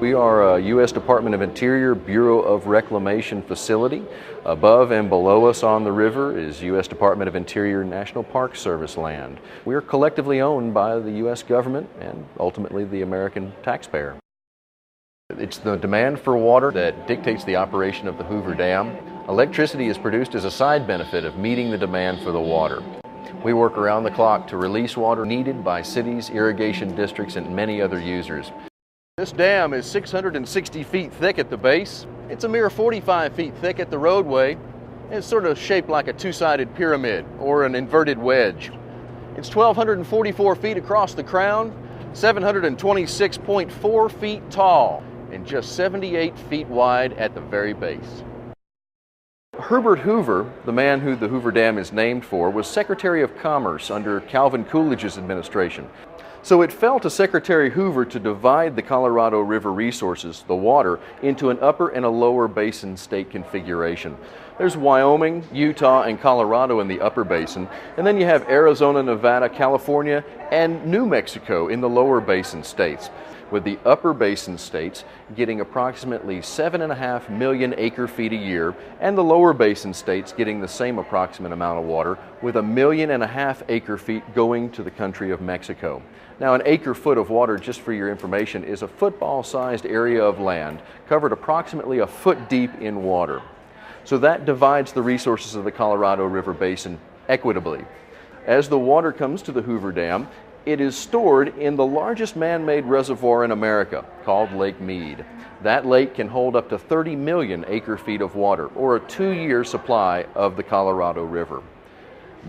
We are a U.S. Department of Interior Bureau of Reclamation facility. Above and below us on the river is U.S. Department of Interior National Park Service land. We are collectively owned by the U.S. government and ultimately the American taxpayer. It's the demand for water that dictates the operation of the Hoover Dam. Electricity is produced as a side benefit of meeting the demand for the water. We work around the clock to release water needed by cities, irrigation districts, and many other users. This dam is 660 feet thick at the base. It's a mere 45 feet thick at the roadway. It's sort of shaped like a two-sided pyramid or an inverted wedge. It's 1,244 feet across the crown, 726.4 feet tall, and just 78 feet wide at the very base. Herbert Hoover, the man who the Hoover Dam is named for, was Secretary of Commerce under Calvin Coolidge's administration. So it fell to Secretary Hoover to divide the Colorado River resources, the water, into an upper and a lower basin state configuration. There's Wyoming, Utah, and Colorado in the upper basin, and then you have Arizona, Nevada, California, and New Mexico in the lower basin states, with the upper basin states getting approximately 7.5 million acre-feet a year, and the lower basin states getting the same approximate amount of water, with 1.5 million acre-feet going to the country of Mexico. Now, an acre-foot of water, just for your information, is a football-sized area of land covered approximately a foot deep in water. So that divides the resources of the Colorado River Basin equitably. As the water comes to the Hoover Dam, it is stored in the largest man-made reservoir in America, called Lake Mead. That lake can hold up to 30 million acre-feet of water, or a 2-year supply of the Colorado River.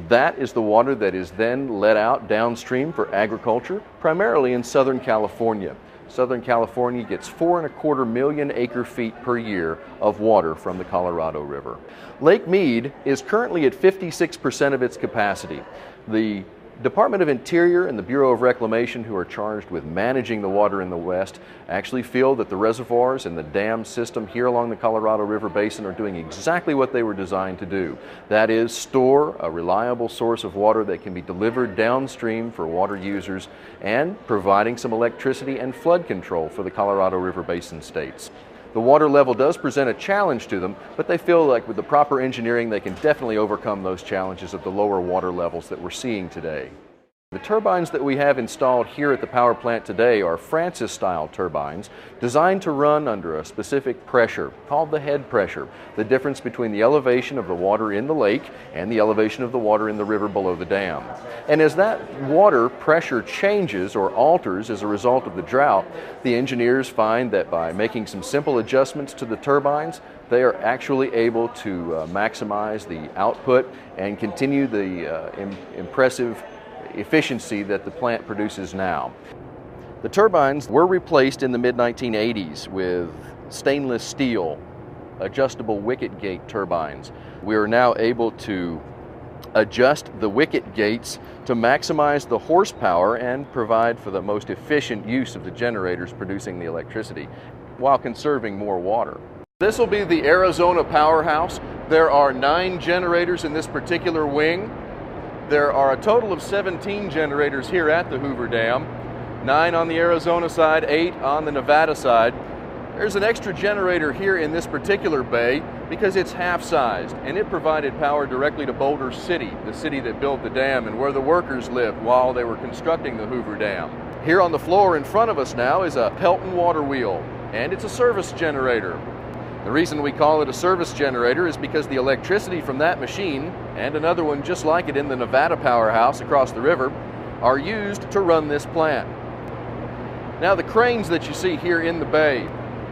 That is the water that is then let out downstream for agriculture, primarily in Southern California. Southern California gets 4.25 million acre-feet per year of water from the Colorado River. Lake Mead is currently at 56% of its capacity. The Department of Interior and the Bureau of Reclamation, who are charged with managing the water in the West, actually feel that the reservoirs and the dam system here along the Colorado River Basin are doing exactly what they were designed to do. That is, store a reliable source of water that can be delivered downstream for water users and providing some electricity and flood control for the Colorado River Basin states. The water level does present a challenge to them, but they feel like with the proper engineering they can definitely overcome those challenges of the lower water levels that we're seeing today. The turbines that we have installed here at the power plant today are Francis-style turbines designed to run under a specific pressure called the head pressure, the difference between the elevation of the water in the lake and the elevation of the water in the river below the dam. And as that water pressure changes or alters as a result of the drought, the engineers find that by making some simple adjustments to the turbines, they are actually able to maximize the output and continue the impressive efficiency that the plant produces now. The turbines were replaced in the mid-1980s with stainless steel adjustable wicket gate turbines. We are now able to adjust the wicket gates to maximize the horsepower and provide for the most efficient use of the generators producing the electricity while conserving more water. This will be the Arizona powerhouse. There are 9 generators in this particular wing. There are a total of 17 generators here at the Hoover Dam, 9 on the Arizona side, 8 on the Nevada side. There's an extra generator here in this particular bay because it's half-sized, and it provided power directly to Boulder City, the city that built the dam and where the workers lived while they were constructing the Hoover Dam. Here on the floor in front of us now is a Pelton water wheel, and it's a service generator. The reason we call it a service generator is because the electricity from that machine and another one just like it in the Nevada powerhouse across the river are used to run this plant. Now the cranes that you see here in the bay,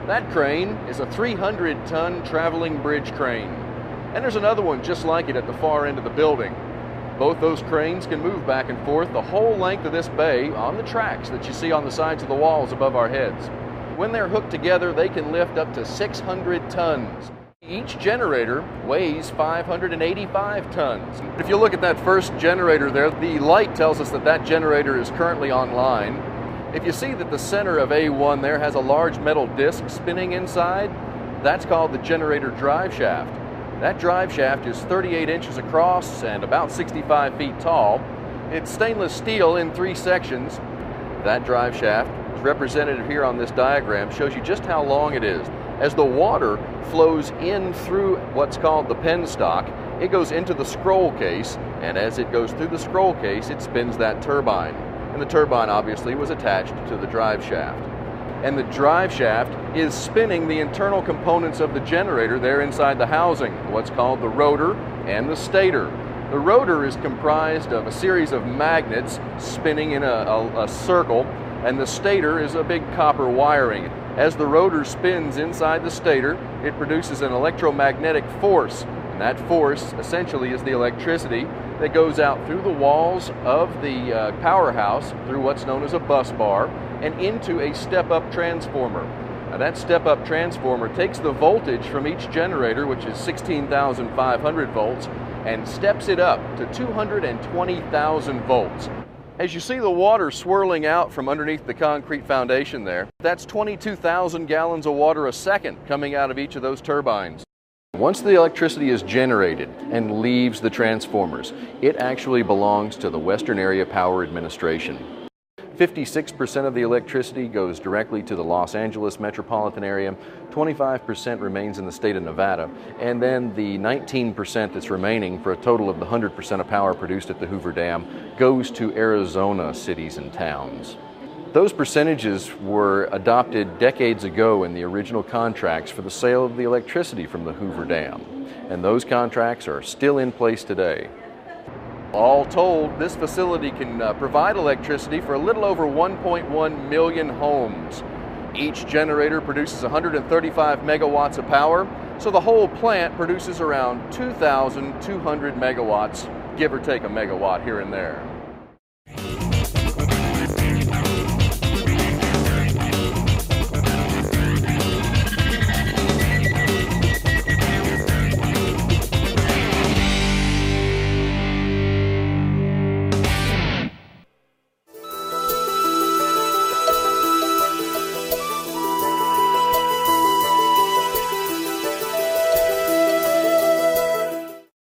that crane is a 300-ton traveling bridge crane. And there's another one just like it at the far end of the building. Both those cranes can move back and forth the whole length of this bay on the tracks that you see on the sides of the walls above our heads. When they're hooked together, they can lift up to 600 tons. Each generator weighs 585 tons. If you look at that first generator there, the light tells us that that generator is currently online. If you see that the center of A1 there has a large metal disc spinning inside, that's called the generator drive shaft. That drive shaft is 38 inches across and about 65 feet tall. It's stainless steel in 3 sections. That drive shaft It's represented here on this diagram, shows you just how long it is. As the water flows in through what's called the penstock, it goes into the scroll case, and as it goes through the scroll case, it spins that turbine. And the turbine obviously was attached to the drive shaft. And the drive shaft is spinning the internal components of the generator there inside the housing, what's called the rotor and the stator. The rotor is comprised of a series of magnets spinning in a circle, and the stator is a big copper wiring. As the rotor spins inside the stator, it produces an electromagnetic force, and that force essentially is the electricity that goes out through the walls of the powerhouse, through what's known as a bus bar, and into a step-up transformer. Now that step-up transformer takes the voltage from each generator, which is 16,500 volts, and steps it up to 220,000 volts. As you see the water swirling out from underneath the concrete foundation there, that's 22,000 gallons of water a second coming out of each of those turbines. Once the electricity is generated and leaves the transformers, it actually belongs to the Western Area Power Administration. 56% of the electricity goes directly to the Los Angeles metropolitan area, 25% remains in the state of Nevada, and then the 19% that's remaining, for a total of the 100% of power produced at the Hoover Dam, goes to Arizona cities and towns. Those percentages were adopted decades ago in the original contracts for the sale of the electricity from the Hoover Dam, and those contracts are still in place today. All told, this facility can provide electricity for a little over 1.1 million homes. Each generator produces 135 megawatts of power, so the whole plant produces around 2,200 megawatts, give or take a megawatt here and there.